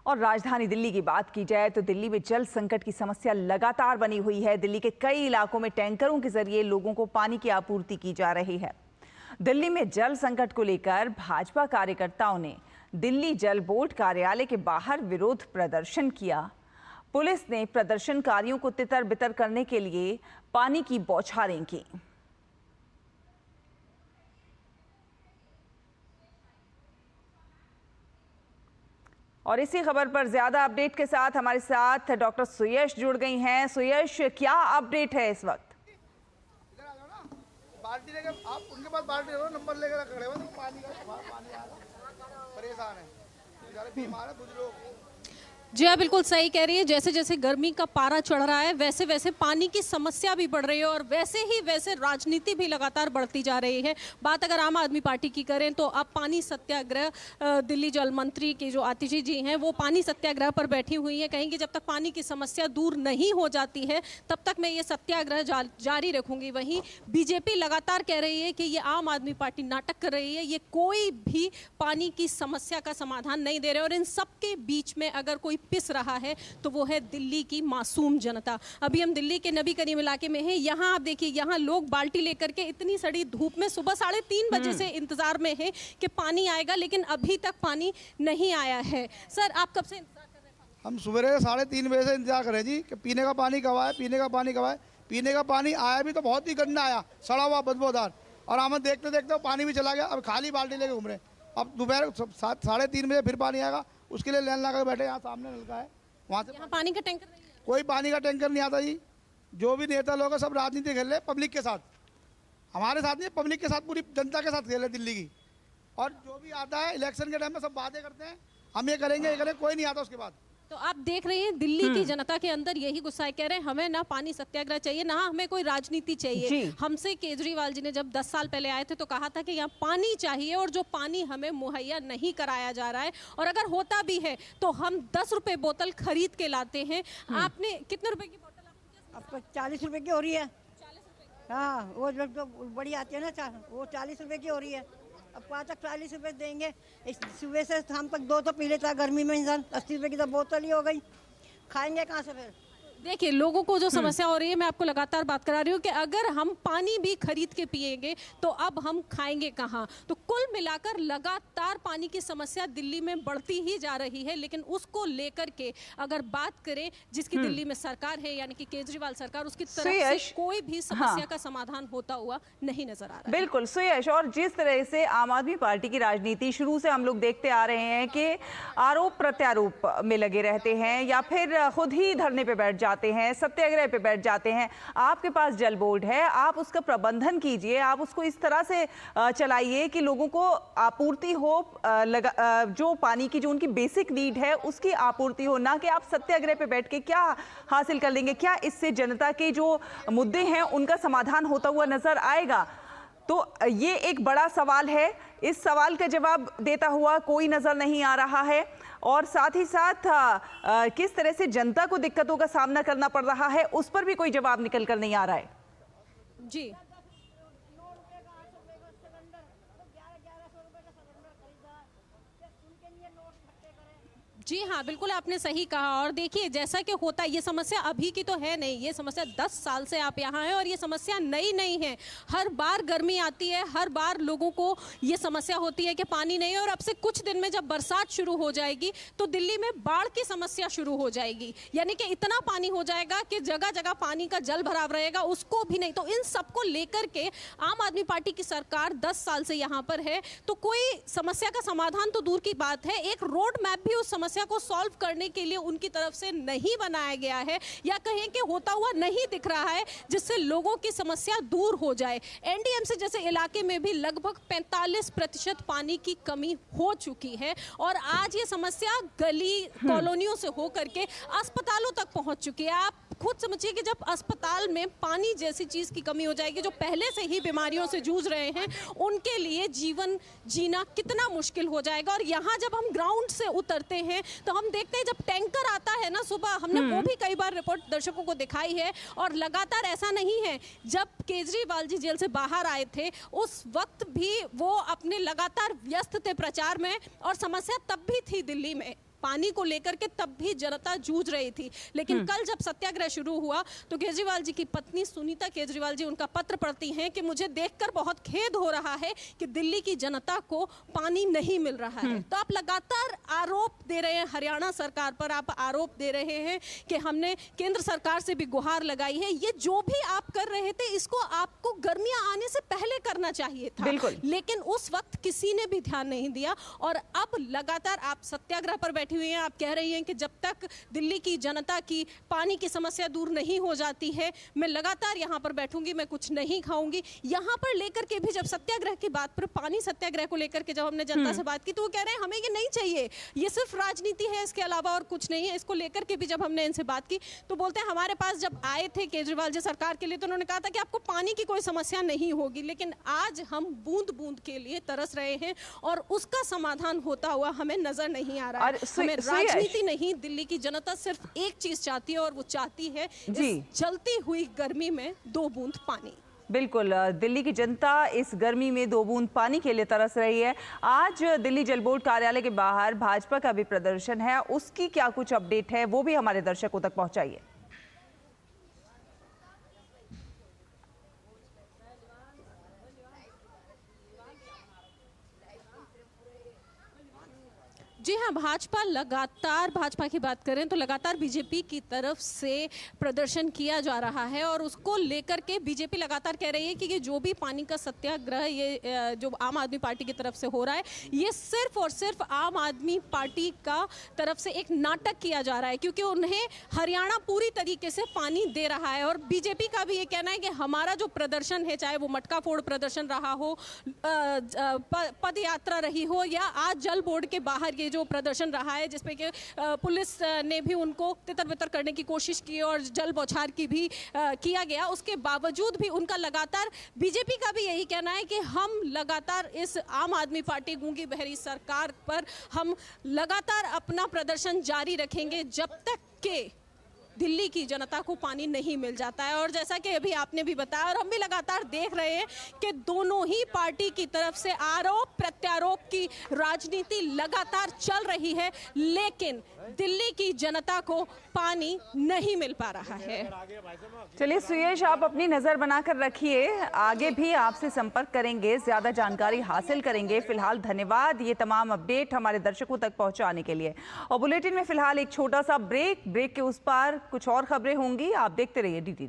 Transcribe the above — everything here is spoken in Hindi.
और राजधानी दिल्ली की बात की जाए तो दिल्ली में जल संकट की समस्या लगातार बनी हुई है। दिल्ली के कई इलाकों में टैंकरों के जरिए लोगों को पानी की आपूर्ति की जा रही है। दिल्ली में जल संकट को लेकर भाजपा कार्यकर्ताओं ने दिल्ली जल बोर्ड कार्यालय के बाहर विरोध प्रदर्शन किया। पुलिस ने प्रदर्शनकारियों को तितर बितर करने के लिए पानी की बौछारें की। और इसी खबर पर ज्यादा अपडेट के साथ हमारे साथ डॉक्टर सुयश जुड़ गई हैं। सुयश, क्या अपडेट है इस वक्त? इधर आ जाओ ना, बाल्टी लेके आप उनके पास बाल्टी रखो, नंबर लेकर खड़े हो तो पानी आ रहा, परेशान है, बेचारे बीमार है कुछ लोग। जी हाँ, बिल्कुल सही कह रही है। जैसे जैसे गर्मी का पारा चढ़ रहा है वैसे वैसे पानी की समस्या भी बढ़ रही है और वैसे ही वैसे राजनीति भी लगातार बढ़ती जा रही है। बात अगर आम आदमी पार्टी की करें तो अब पानी सत्याग्रह दिल्ली जल मंत्री की जो आतिशी जी हैं वो पानी सत्याग्रह पर बैठी हुई हैं। कहेंगे जब तक पानी की समस्या दूर नहीं हो जाती है तब तक मैं ये सत्याग्रह जारी रखूंगी। वहीं बीजेपी लगातार कह रही है कि ये आम आदमी पार्टी नाटक कर रही है, ये कोई भी पानी की समस्या का समाधान नहीं दे रहे और इन सबके बीच में अगर कोई पिस रहा है तो वो है दिल्ली की मासूम जनता। अभी हम दिल्ली के नबी करीम इलाके में हैं। यहाँ आप देखिए, यहाँ लोग बाल्टी लेकर के इतनी सड़ी धूप में सुबह 3:30 बजे से इंतजार में है कि पानी आएगा, लेकिन अभी तक पानी नहीं आया है। सर, आप कब से इंतजार कर रहे हैं? हम सुबह 3:30 बजे से इंतजार कर रहे हैं जी कि पीने का पानी कब आए, पीने का पानी कब आए। पीने का पानी आया भी तो बहुत ही गंदा आया, सड़ा हुआ, बदबूदार, और हम देखते देखते पानी भी चला गया। अब खाली बाल्टी लेके घूम रहे हैं। अब दोपहर 3:30 बजे फिर पानी आएगा, उसके लिए लाइन लगा बैठे। यहाँ सामने नलका है, वहाँ से यहाँ पानी का टैंकर नहीं है। कोई पानी का टैंकर नहीं आता जी। जो भी नेता लोग हैं सब राजनीति खेल रहे पब्लिक के साथ, हमारे साथ नहीं, पब्लिक के साथ, पूरी जनता के साथ खेल रहे दिल्ली की। और जो भी आता है इलेक्शन के टाइम में सब बातें करते हैं, हम ये करेंगे, ये करेंगे, कोई नहीं आता उसके बाद। तो आप देख रहे हैं दिल्ली की जनता के अंदर यही गुस्सा है। कह रहे हैं हमें ना पानी सत्याग्रह चाहिए, ना हमें कोई राजनीति चाहिए। हमसे केजरीवाल जी ने जब 10 साल पहले आए थे तो कहा था कि यहाँ पानी चाहिए और जो पानी हमें मुहैया नहीं कराया जा रहा है, और अगर होता भी है तो हम 10 रुपए बोतल खरीद के लाते हैं। आपने कितने रुपए की बोतल? अब तो 40 रुपए की हो रही है। 40 रुपए? हाँ, वो जब तो बड़ी आती है ना, वो 40 रुपए की हो रही है। अब 5 तक 40 रुपए देंगे, सुबह से शाम तक 2 तो पी लेता है गर्मी में इंसान। 80 रुपए की तो बोतल ही हो गई, खाएंगे कहाँ से फिर? देखिए, लोगों को जो समस्या हो रही है, मैं आपको लगातार बात करा रही हूँ कि अगर हम पानी भी खरीद के पिएंगे तो अब हम खाएंगे कहाँ? तो कुल मिलाकर लगातार पानी की समस्या दिल्ली में बढ़ती ही जा रही है। लेकिन उसको लेकर के अगर बात करें, जिसकी दिल्ली में सरकार है यानी कि केजरीवाल सरकार, उसकी तरफ से कोई भी समस्या का समाधान होता हुआ नहीं नजर आ रहा है। बिल्कुल सुयश, और जिस तरह से आम आदमी पार्टी की राजनीति शुरू से हम लोग देखते आ रहे हैं कि आरोप प्रत्यारोप में लगे रहते हैं या फिर खुद ही धरने पे बैठ जाते हैं, सत्याग्रह पे बैठ जाते हैं। आपके पास जल बोर्ड है, आप उसका प्रबंधन कीजिए, आप उसको इस तरह से चलाइए कि लोगों को आपूर्ति हो, जो पानी की जो उनकी बेसिक नीड है उसकी आपूर्ति हो, ना कि आप सत्याग्रह पे बैठ के क्या हासिल कर लेंगे। क्या इससे जनता के जो मुद्दे हैं उनका समाधान होता हुआ नजर आएगा? तो ये एक बड़ा सवाल है। इस सवाल का जवाब देता हुआ कोई नजर नहीं आ रहा है, और साथ ही साथ किस तरह से जनता को दिक्कतों का सामना करना पड़ रहा है उस पर भी कोई जवाब निकल कर नहीं आ रहा है। जी, जी हाँ, बिल्कुल आपने सही कहा। और देखिए, जैसा कि होता है, ये समस्या अभी की तो है नहीं, ये समस्या 10 साल से आप यहाँ हैं और ये समस्या नई नहीं है। हर बार गर्मी आती है, हर बार लोगों को ये समस्या होती है कि पानी नहीं है। और अब से कुछ दिन में जब बरसात शुरू हो जाएगी तो दिल्ली में बाढ़ की समस्या शुरू हो जाएगी, यानी कि इतना पानी हो जाएगा कि जगह जगह पानी का जल भराव रहेगा, उसको भी नहीं। तो इन सबको लेकर के आम आदमी पार्टी की सरकार 10 साल से यहाँ पर है, तो कोई समस्या का समाधान तो दूर की बात है, एक रोड मैप भी उस समस्या को सॉल्व करने के लिए उनकी तरफ से नहीं बनाया गया है, या कहें कि होता हुआ नहीं दिख रहा है, जिससे लोगों की समस्या दूर हो जाए। एनडीएमसी जैसे इलाके में भी लगभग 45% पानी की कमी हो चुकी है और आज ये समस्या गली कॉलोनियों से होकर के अस्पतालों तक पहुंच चुकी है। आप खुद समझिए कि जब अस्पताल में पानी जैसी चीज की कमी हो जाएगी, जो पहले से ही बीमारियों से जूझ रहे हैं उनके लिए जीवन जीना कितना मुश्किल हो जाएगा। और यहाँ जब हम ग्राउंड से उतरते हैं तो हम देखते हैं, जब टैंकर आता है ना सुबह, हमने वो भी कई बार रिपोर्ट दर्शकों को दिखाई है, और लगातार ऐसा नहीं है। जब केजरीवाल जी जेल से बाहर आए थे उस वक्त भी वो अपने लगातार व्यस्त थे प्रचार में, और समस्या तब भी थी दिल्ली में पानी को लेकर के तब भी जनता जूझ रही थी, लेकिन कल जब सत्याग्रह शुरू हुआ तो केजरीवाल जी की पत्नी सुनीता केजरीवाल जी उनका पत्र पढ़ती हैं कि मुझे देखकर बहुत खेद हो रहा है कि दिल्ली की जनता को पानी नहीं मिल रहा है। तो आप लगातार आरोप दे रहे हैं हरियाणा सरकार पर, आप आरोप दे रहे हैं कि हमने केंद्र सरकार से भी गुहार लगाई है। ये जो भी आप कर रहे थे इसको आपको गर्मियां आने से पहले करना चाहिए था, लेकिन उस वक्त किसी ने भी ध्यान नहीं दिया। और अब लगातार आप सत्याग्रह पर बैठी हुई हैं, आप कह रही हैं कि जब तक दिल्ली की जनता की पानी की समस्या दूर नहीं हो जाती है मैं लगातार यहाँ पर बैठूंगी, मैं कुछ नहीं खाऊंगी। यहाँ पर लेकर के भी जब सत्याग्रह की बात पर, पानी सत्याग्रह को लेकर के जब हमने जनता से बात की तो वो कह रहे हैं हमें ये नहीं चाहिए, ये सिर्फ राजनीति है, इसके अलावा और कुछ नहीं है। इसको लेकर के भी जब हमने इनसे बात की तो बोलते हैं हमारे पास जब आए थे केजरीवाल जी सरकार के लिए तो उन्होंने कहा था कि आपको पानी की कोई समस्या नहीं होगी, लेकिन आज हम बूंद बूंद के लिए तरस रहे हैं और उसका समाधान होता हुआ हमें नजर नहीं आ रहा है। हमें राजनीति नहीं, दिल्ली की जनता सिर्फ एक चीज चाहती है और वो चाहती है इस जलती हुई गर्मी में 2 बूंद पानी। बिल्कुल, दिल्ली की जनता इस गर्मी में 2 बूंद पानी के लिए तरस रही है। आज दिल्ली जल बोर्ड कार्यालय के बाहर भाजपा का भी प्रदर्शन है, उसकी क्या कुछ अपडेट है वो भी हमारे दर्शकों तक पहुंचाइए। जी हाँ, भाजपा की बात करें तो लगातार बीजेपी की तरफ से प्रदर्शन किया जा रहा है और उसको लेकर के बीजेपी लगातार कह रही है कि जो भी पानी का सत्याग्रह ये जो आम आदमी पार्टी की तरफ से हो रहा है ये सिर्फ और सिर्फ आम आदमी पार्टी का तरफ से एक नाटक किया जा रहा है, क्योंकि उन्हें हरियाणा पूरी तरीके से पानी दे रहा है। और बीजेपी का भी ये कहना है कि हमारा जो प्रदर्शन है, चाहे वो मटका फोड़ प्रदर्शन रहा हो, पद यात्रा रही हो या आज जल बोर्ड के बाहर ये जो प्रदर्शन रहा है जिसपे कि पुलिस ने भी उनको तितर-बितर करने की कोशिश की और जल बौछार की भी किया गया, उसके बावजूद भी उनका लगातार, बीजेपी का भी यही कहना है कि हम लगातार इस आम आदमी पार्टी गूंगी बहरी सरकार पर हम लगातार अपना प्रदर्शन जारी रखेंगे जब तक के दिल्ली की जनता को पानी नहीं मिल जाता है। और जैसा कि अभी आपने भी बताया और हम भी लगातार देख रहे हैं कि दोनों ही पार्टी की तरफ से आरोप प्रत्यारोप की राजनीति लगातार चल रही है, लेकिन दिल्ली की जनता को पानी नहीं मिल पा रहा है। चलिए सुयश, आप अपनी नजर बनाकर रखिए, आगे भी आपसे संपर्क करेंगे, ज्यादा जानकारी हासिल करेंगे। फिलहाल धन्यवाद ये तमाम अपडेट हमारे दर्शकों तक पहुंचाने के लिए। और बुलेटिन में फिलहाल एक छोटा सा ब्रेक के उस पार कुछ और खबरें होंगी, आप देखते रहिए DT न्यूज़।